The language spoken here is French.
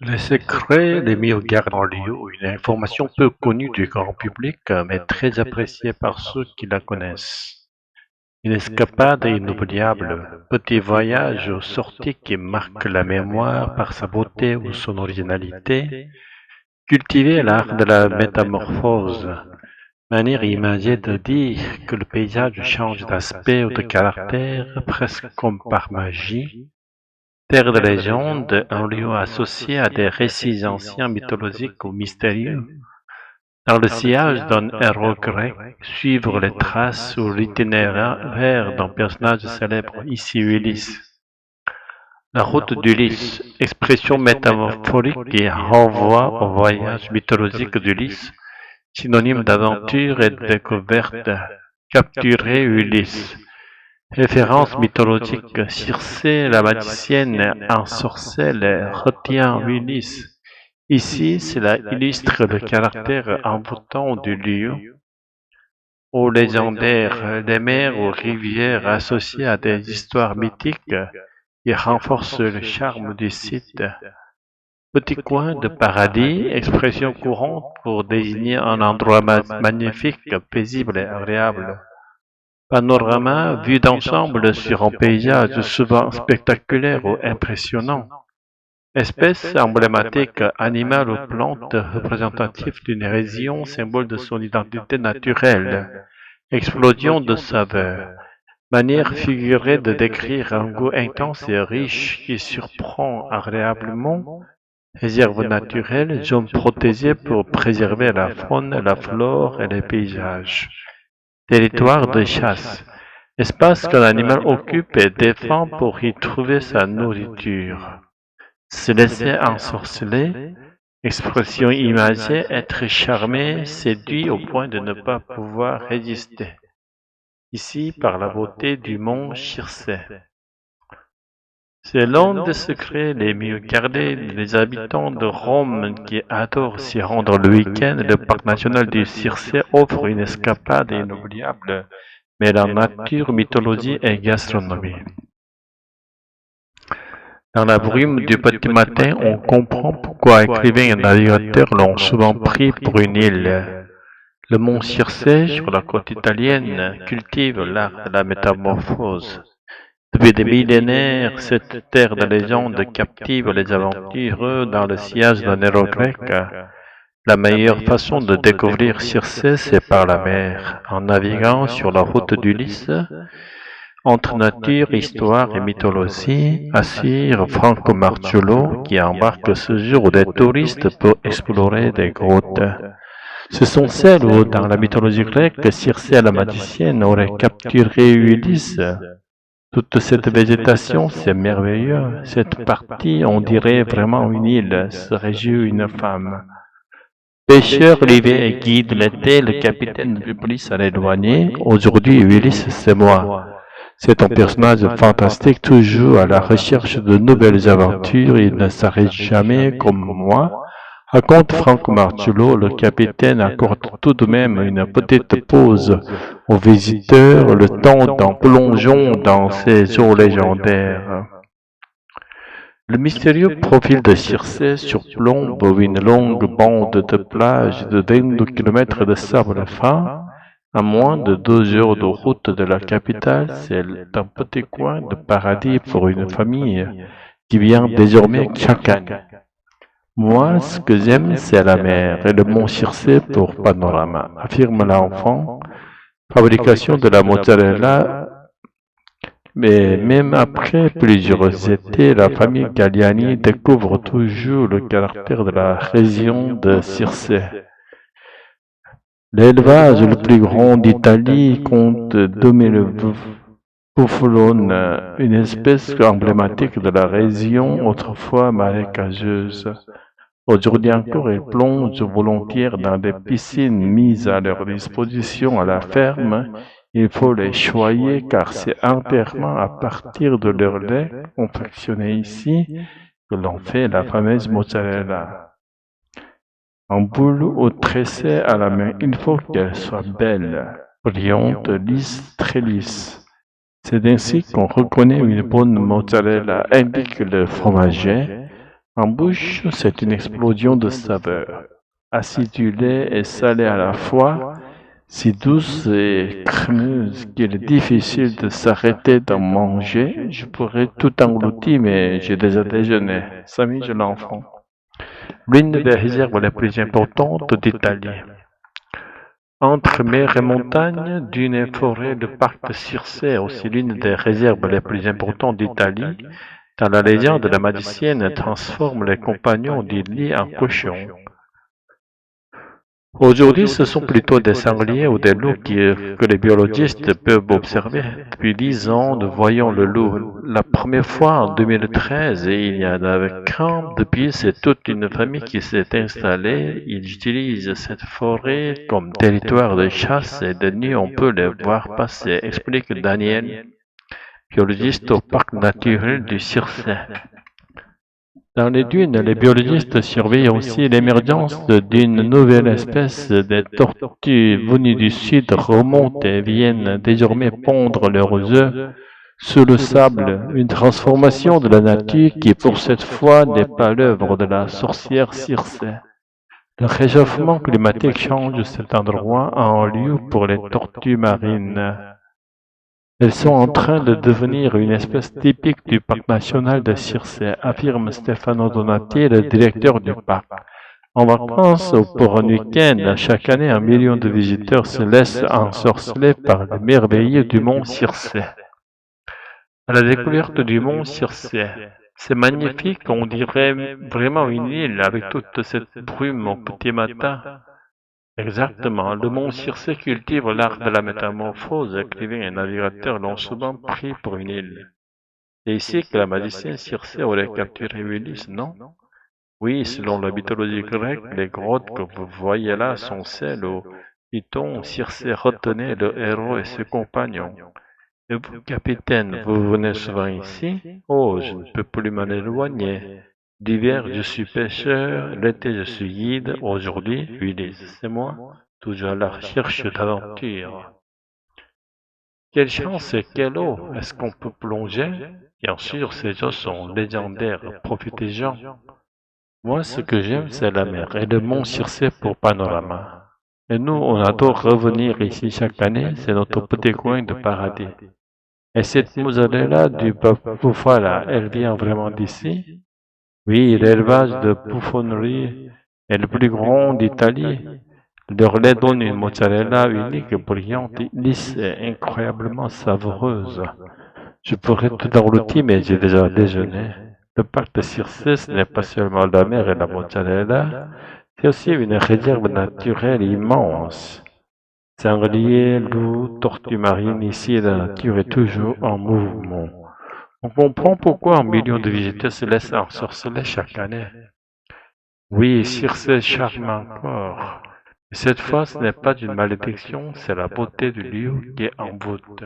Les secrets les mis au garde en lieu, une information peu connue du grand public, mais très appréciée par ceux qui la connaissent. Une escapade inoubliable, petit voyage aux sorties qui marque la mémoire par sa beauté ou son originalité, cultiver l'art de la métamorphose, manière imagée de dire que le paysage change d'aspect ou de caractère presque comme par magie. Terre de légende, un lieu associé à des récits anciens mythologiques ou mystérieux. Dans le sillage d'un héros grec, suivre les traces ou l'itinéraire d'un personnage célèbre, ici Ulysse. La route d'Ulysse, expression métaphorique qui renvoie au voyage mythologique d'Ulysse, synonyme d'aventure et de découverte. Capturer Ulysse. Référence mythologique, Circé, la magicienne ensorcelle, retient Ulysse. Ici, cela illustre le caractère envoûtant du lieu, aux légendaires, des mers ou rivières associées à des histoires mythiques qui renforcent le charme du site. Petit coin de paradis, expression courante pour désigner un endroit magnifique, paisible et agréable. Panorama, vue d'ensemble sur un paysage souvent spectaculaire ou impressionnant. Espèce emblématique, animal ou plante représentatif d'une région, symbole de son identité naturelle. Explosion de saveurs. Manière figurée de décrire un goût intense et riche qui surprend agréablement. Réserve naturelle, zone protégée pour préserver la faune, la flore et les paysages. Territoire de chasse. Espace que l'animal occupe et défend pour y trouver sa nourriture. Se laisser ensorceler, expression imagée, être charmé, séduit au point de ne pas pouvoir résister. Ici, par la beauté du mont Circé. C'est l'un des secrets les mieux gardés des habitants de Rome qui adorent s'y rendre le week-end. Le parc national du Circé offre une escapade inoubliable, mais la nature, mythologie et gastronomie. Dans la brume du petit matin, on comprend pourquoi écrivains et navigateurs l'ont souvent pris pour une île. Le mont Circé, sur la côte italienne, cultive l'art de la métamorphose. Depuis des millénaires, cette terre de légende captive les aventureux dans le sillage d'un héros grec. La meilleure façon de découvrir Circé, c'est par la mer, en naviguant sur la route d'Ulysse, entre nature, histoire et mythologie, assure Franco Marciullo, qui embarque ce jour des touristes pour explorer des grottes. Ce sont celles où, dans la mythologie grecque, Circé la magicienne aurait capturé Ulysse. Toute cette végétation, c'est merveilleux. Cette partie, on dirait vraiment une île, serait je une femme. Pêcheur l'hiver et guide l'été, le capitaine de police à l'éloigner. Aujourd'hui, Ulysse, c'est moi. C'est un personnage fantastique, toujours à la recherche de nouvelles aventures. Il ne s'arrête jamais comme moi. Raconte Franco Marciullo, le capitaine accorde tout de même une petite pause aux visiteurs, le temps d'un plongeon dans ces eaux légendaires. Le mystérieux profil de Circé surplombe une longue bande de plage de 22 km de sable fin. À moins de 2 heures de route de la capitale, c'est un petit coin de paradis pour une famille qui vient désormais chaque année. Moi, ce que j'aime, c'est la mer et le mont Circé pour panorama, affirme l'enfant. Fabrication de la mozzarella, mais même après plusieurs étés, la famille Galliani découvre toujours le caractère de la région de Circé. L'élevage le plus grand d'Italie compte 2000 bouffalons, une espèce emblématique de la région autrefois marécageuse. Aujourd'hui encore, ils plongent volontiers dans des piscines mises à leur disposition à la ferme. Il faut les choyer car c'est entièrement à partir de leur lait confectionné ici que l'on fait la fameuse mozzarella. En boule ou tressée à la main, il faut qu'elle soit belle, brillante, lisse, très lisse. C'est ainsi qu'on reconnaît une bonne mozzarella, indique le fromager. En bouche, c'est une explosion de saveurs, acidulée et salée à la fois, si douce et crémeuse qu'il est difficile de s'arrêter d'en manger. Je pourrais tout engloutir, mais j'ai déjà déjeuné. Samy, je l'enfant. L'une des réserves les plus importantes d'Italie. Entre mer et montagne, dunes et forêts, le parc de Circé est aussi l'une des réserves les plus importantes d'Italie. Dans la légende, la magicienne transforme les compagnons d'Illy en cochons. Aujourd'hui, ce sont plutôt des sangliers ou des loups que les biologistes peuvent observer. Depuis 10 ans, nous voyons le loup la première fois en 2013 et il y en avait qu'un. Depuis, c'est toute une famille qui s'est installée. Ils utilisent cette forêt comme territoire de chasse et de nuit on peut les voir passer, explique Daniel, biologiste au parc naturel du Circé. Dans les dunes, les biologistes surveillent aussi l'émergence d'une nouvelle espèce de tortues venues du sud remontent et viennent désormais pondre leurs œufs sous le sable, une transformation de la nature qui pour cette fois n'est pas l'œuvre de la sorcière Circé. Le réchauffement climatique change cet endroit en lieu pour les tortues marines. Elles sont en train de devenir une espèce typique du parc national de Circé, affirme Stefano Donati, le directeur du parc. En vacances ou pour un week-end, chaque année, 1 million de visiteurs se laissent ensorceler par les merveilles du mont Circé. À la découverte du mont Circé, c'est magnifique, on dirait vraiment une île avec toute cette brume au petit matin. Exactement. Le mont Circé cultive l'art de la métamorphose. Écrivains et navigateurs l'ont souvent pris pour une île. C'est ici que la magicienne Circé aurait capturé Ulysse, non? Oui, selon la mythologie grecque, les grottes que vous voyez là sont celles où Python, Circé retenait le héros et ses compagnons. Et vous, capitaine, vous venez souvent ici? Oh, je ne peux plus m'en éloigner. D'hiver, je suis pêcheur, l'été, je suis guide, aujourd'hui, Ulysse, c'est moi, toujours à la recherche d'aventure. Quelle chance et quelle eau! Est-ce qu'on peut plonger? Bien sûr, ces eaux sont légendaires, profitez-en. Moi, ce que j'aime, c'est la mer et le mont Circé pour panorama. Et nous, on adore revenir ici chaque année, c'est notre petit coin de paradis. Et cette mozzarella du bufala, elle vient vraiment d'ici? Oui, l'élevage de bouffonnerie est le plus grand d'Italie. Leur lait donne une mozzarella unique, brillante, lisse et incroyablement savoureuse. Je pourrais tout engloutir, mais j'ai déjà déjeuné. Le parc de Circé, ce n'est pas seulement la mer et la mozzarella, c'est aussi une réserve naturelle immense. Sangliers, loups, tortues marines, ici la nature est toujours en mouvement. On comprend pourquoi 1 million de visiteurs se laissent ensorceler chaque année. Oui, Circé charme encore. Mais cette fois, ce n'est pas une malédiction, c'est la beauté du lieu qui est en voûte.